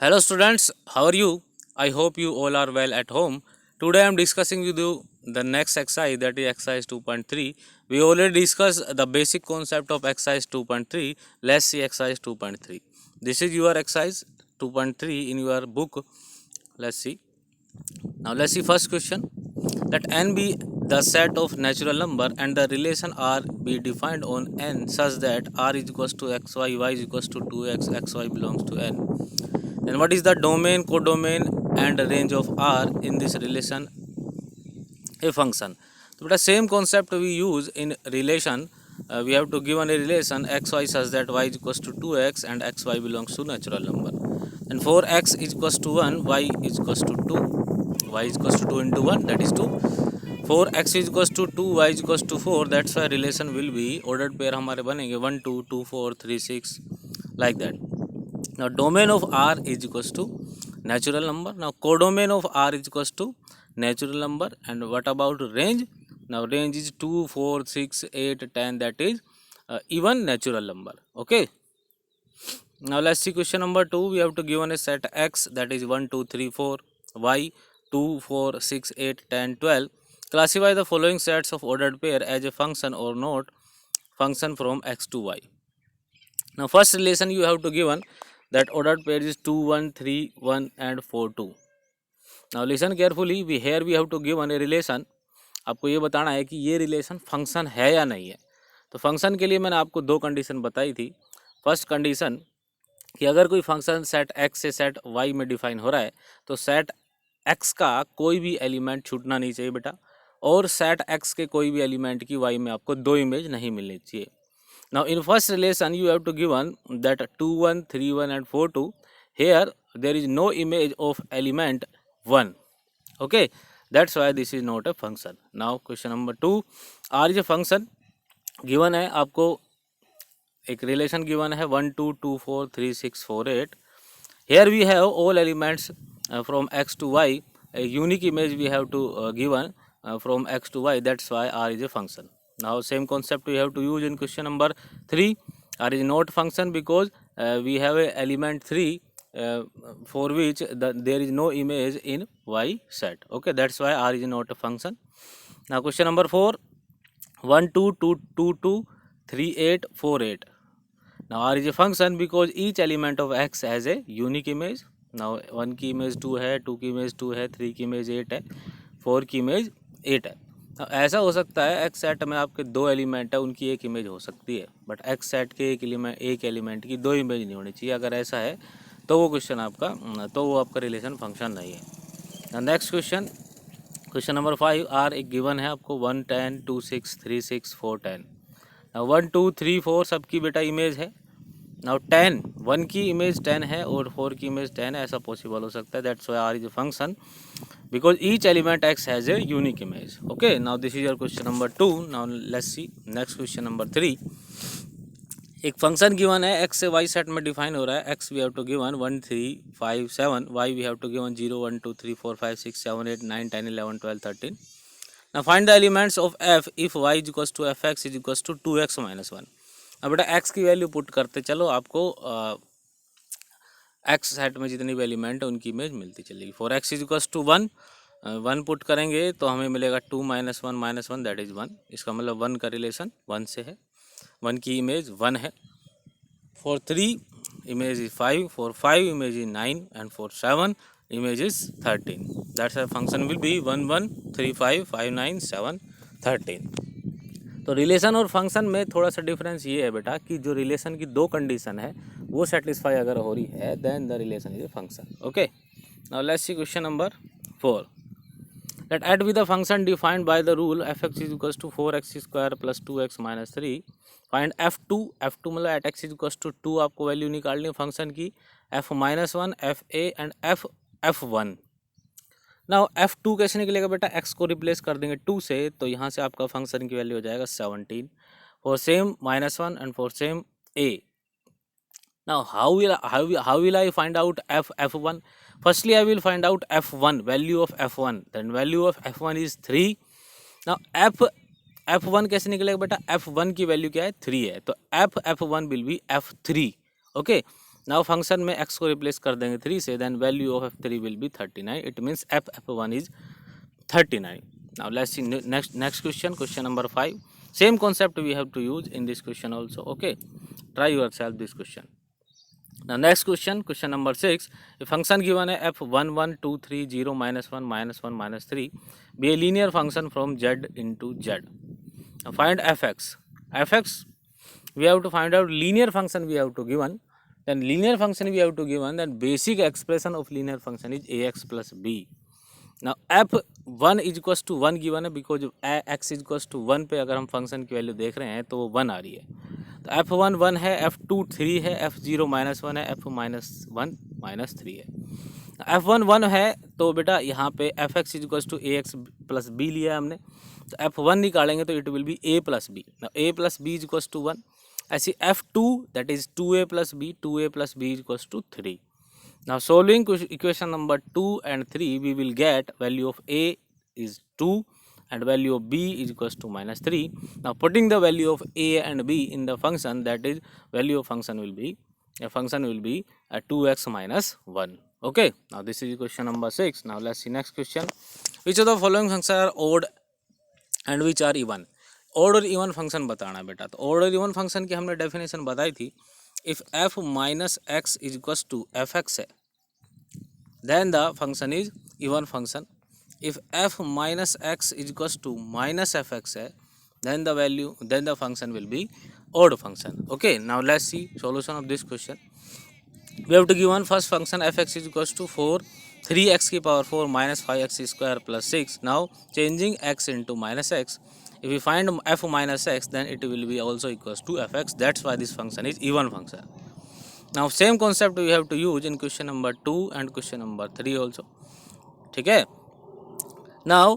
Hello students, how are you? I hope you all are well at home. Today I am discussing with you the next exercise, that is exercise 2.3. We already discussed the basic concept of exercise 2.3. Let's see exercise 2.3. This is your exercise 2.3 in your book. Let's see. Now let's see first question. Let n be the set of natural number and the relation r be defined on n such that r is equals to xy, y is equals to 2x, xy belongs to n. Then what is the domain, codomain and range of R in this relation a function? So the same concept we use in relation. We have to given a relation xy such that y is equals to 2x and xy belongs to natural number. And for x is equals to 1, y is equals to 2. Y is equals to 2 into 1, that is 2. For x is equals to 2, y is equals to 4. That's why relation will be ordered pair हमारे बनेंगे 1 2 2 4 3 6 like that. Now domain of R is equals to natural number. Now codomain of R is equals to natural number. And what about range? Now range is 2 4 6 8 10, that is even natural number. Okay. Now let's see question number 2. We have to given a set x, that is 1 2 3 4, y 2 4 6 8 10 12. Classify the following sets of ordered pair as a function or not function from x to y. Now first relation you have to given that ordered pair is 2 1 3 1 and 4 2. Now listen carefully, we here we have to given a relation. आपको ये बताना है कि ये relation function है या नहीं है. तो फंक्शन के लिए मैंने आपको दो कंडीशन बताई थी. फर्स्ट कंडीशन कि अगर कोई फंक्शन सेट एक्स से सेट वाई में डिफाइन हो रहा है तो सेट एक्स का कोई भी एलिमेंट छूटना नहीं चाहिए बेटा, और सेट एक्स के कोई भी एलिमेंट की वाई में आपको दो इमेज नहीं मिलनी चाहिए. Now in first relation you have to given that 2 1 3 1 and 4 2. Here there is no image of element 1. Okay, that's why this is not a function. Now question number 2, R is a function. given है आपको एक relation given है 1 2 2 4 3 6 4 8. Here we have all elements from x to y. A unique image we have to given from x to y. That's why R is a function. Now same concept we have to use in question number 3. R is not function because we have a element 3 for which there is no image in y set. Okay, that's why R is not a function. Now question number 4, 1 2 2 2 2 3 8 4 8. Now R is a function because each element of x has a unique image. Now 1 की image 2 है, 2 की image 2 है, 3 की image 8 है, 4 की image 8 है. ऐसा हो सकता है एक्स सेट में आपके दो एलिमेंट है, उनकी एक इमेज हो सकती है, बट एक्स सेट के एक एलिमेंट की दो इमेज नहीं होनी चाहिए. अगर ऐसा है तो वो क्वेश्चन आपका वो आपका रिलेशन फंक्शन नहीं है. Next question, question number 5. R एक गिवन है आपको 1 10 2 6 3 6 4 10. 1 2 3 4 सबकी बेटा इमेज है. नाउ 10 1 की इमेज 10 है और 4 की इमेज 10 है, ऐसा पॉसिबल हो सकता है. That's why R is a function because each element x has a unique image. Okay, now this is your question number 2. Now let's see next question number 3. एक फंक्शन गिवन है x से y set में define हो रहा है. x we have to given 1 3 5 7, y we have to given 0 1 2 3 4 5 6 7 8 9 10 11 12 13. Now find the elements of f if y is equals to fx is equals to 2x minus 1. अब बेटा x की value put करते चलो, आपको x set में जितनी भी element है उनकी इमेज मिलती चलेगी. For x is equals to 1, 1 put करेंगे तो हमें मिलेगा 2 -1 -1 दैट इज़ 1. इसका मतलब 1 का रिलेशन 1 से है, 1 की इमेज 1 है. For 3 image is 5, for 5 image is 9 and for 7 image is 13. That's a function will B 1 1 3 5 5 9 7 13. तो रिलेशन और फंक्शन में थोड़ा सा डिफरेंस ये है बेटा कि जो रिलेशन की दो कंडीशन है वो सेटिस्फाई अगर हो रही है then the relation is a function. Okay, now let's see question number 4. Let at with the function defined by the rule f x is equals to 4x square plus 2x minus 3. Find f2 मतलब at x is equals to 2 आपको value निकालनी है function की, f-1 fa and f1. Now f2 कैसे निकलेगा बेटा, x को replace कर देंगे 2 से, तो यहाँ से आपका फंक्शन की वैल्यू हो जाएगा 17. For same -1 and for same a. Now how will I find out f1? Firstly I will find out f1, value of f1. Then value of f1 is 3. Now f1 कैसे निकलेगा बेटा, f1 की value क्या है 3 है, तो f1 will be f3. Okay, now function में x को रिप्लेस कर देंगे 3 से, then value of f3 will be 39. It means f1 is 39. Now let's see next question, question number 5. Same concept we have to use in this question also. Okay, try yourself this question. Now next question, question number 6. A function given है f1 1 2 3 0 -1 -1 -3 be a linear function from z into z. Now find fx. Fx we have to find out. Linear function we have to given. Then linear function we have to given. Then basic expression of linear function is ax plus b. Now f1 is equals to 1 given है, because x is equals to 1 पे अगर हम function की value देख रहे हैं तो वो 1 आ रही है. तो f1 1 है, f2 3 है, f0 -1 है, f-1 -3 है. f1 1 है तो बेटा यहाँ पे fx is equals to ax plus b लिया हमने, तो f1 निकालेंगे तो it will be a plus b. a plus b is equals to 1. ऐसी f2 that is 2a plus b, 2a plus b is equals to 3. Now solving equation number 2 and 3, we will get value of a is 2 and value of b is equals to -3. Now putting the value of a and b in the function, that is value of function will be 2x minus 1. Okay, now this is question number 6. Now let's see next question. Which of the following functions are odd and which are even? odd और even function बताना बेटा. तो odd और even function की हमने definition बताई थी. If f minus x is equals to fx है, then the function is even function. If f minus x is equals to minus fx है, then the function will be odd function. Okay, now let's see solution of this question. We have to give one first function fx is equals to 4 3x की power 4 minus 5x square plus 6. Now changing x into minus x. If we find f minus x, then it will be also equals to fx. That's why this function is even function. Now same concept we have to use in question number 2 and question number 3 also. ठीक है. Now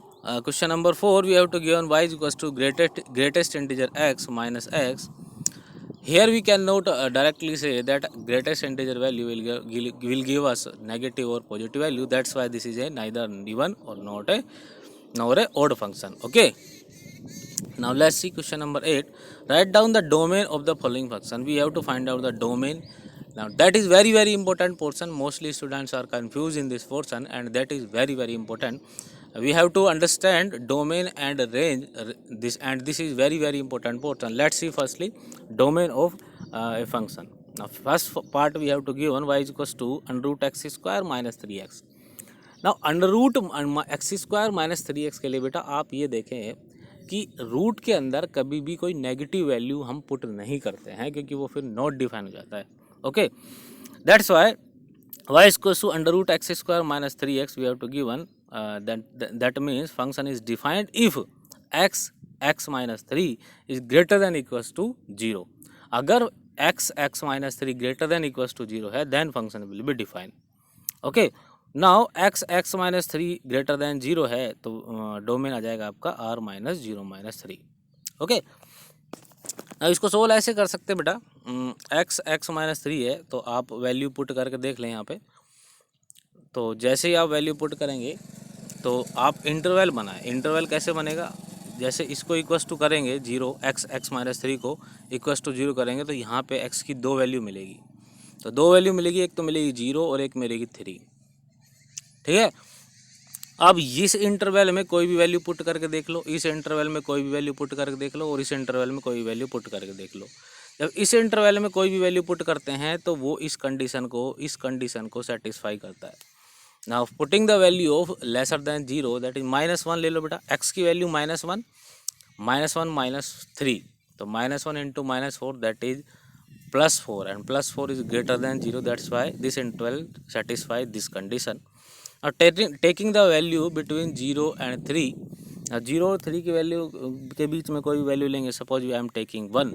question number 4, we have to given y is equals to greatest integer x minus x. Here we cannot directly say that greatest integer value will give us negative or positive value. That's why this is a neither even or not a nor a odd function. Okay. Now let's see question number 8. Write down the domain of the following function. We have to find out the domain. Now that is very important portion. Mostly students are confused in this portion, and that is very important. We have to understand domain and range. This is very important portion. Let's see firstly domain of a function. Now first part we have to give y is equals to under root x square minus 3x. Now under root x square minus 3x के लिए बेटा आप ये देखें कि root के अंदर कभी भी कोई नेगेटिव वैल्यू हम पुट नहीं करते हैं, क्योंकि वो फिर नॉट डिफाइन हो जाता है. Okay, that's why y equals to under root x square minus 3x we have to given. That means function is defined if x minus 3 is greater than equals to 0. अगर x minus 3 greater than equals to 0 है, then function will be defined. Okay, now x minus 3 greater than 0 है तो domain आ जाएगा आपका r minus 0 minus 3. Okay, अब इसको solve ऐसे कर सकते हैं बेटा. x माइनस 3 है तो आप वैल्यू पुट करके देख लें यहाँ पे. तो जैसे ही आप वैल्यू पुट करेंगे तो आप इंटरवल बनाएं. इंटरवल कैसे बनेगा, जैसे इसको इक्वस टू करेंगे 0, x माइनस 3 को इक्वस टू 0 करेंगे तो यहाँ पे x की 2 वैल्यू मिलेगी. तो 2 वैल्यू मिलेगी, एक तो मिलेगी 0 और एक मिलेगी 3. ठीक है. अब इस इंटरवल में कोई भी वैल्यू पुट करके देख लो, इस इंटरवल में कोई भी वैल्यू पुट करके देख लो, और इस इंटरवल में कोई भी वैल्यू पुट करके देख लो. जब इस इंटरवल में कोई भी वैल्यू पुट करते हैं तो वो इस कंडीशन को सेटिस्फाई करता है. Now putting the value of lesser than 0, that is -1 ले लो बेटा. x की वैल्यू -1 -3, तो -1 into -4 that is +4 and +4 is greater than 0. That's why this interval satisfy this condition. और taking the value between 0 and 3, 0 और 3 की value के बीच में कोई भी वैल्यू लेंगे. Suppose I am taking 1,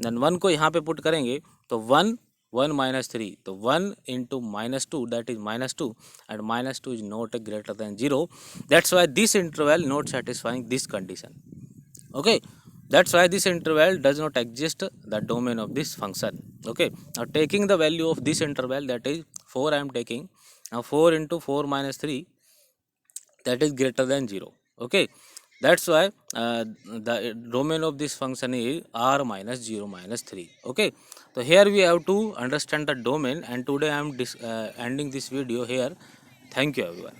then 1 को यहाँ पे पुट करेंगे तो 1 -3, तो 1 into -2 that is -2 and -2 is not greater than 0. That's why this interval not satisfying this condition. Okay, that's why this interval does not exist the domain of this function. Okay, now taking the value of this interval, that is 4 I am taking. Now 4 into 4 minus 3, that is greater than 0. Okay, That's why the domain of this function is r minus 0 minus 3. Okay, so here we have to understand the domain, and today I am ending this video here. Thank you everyone.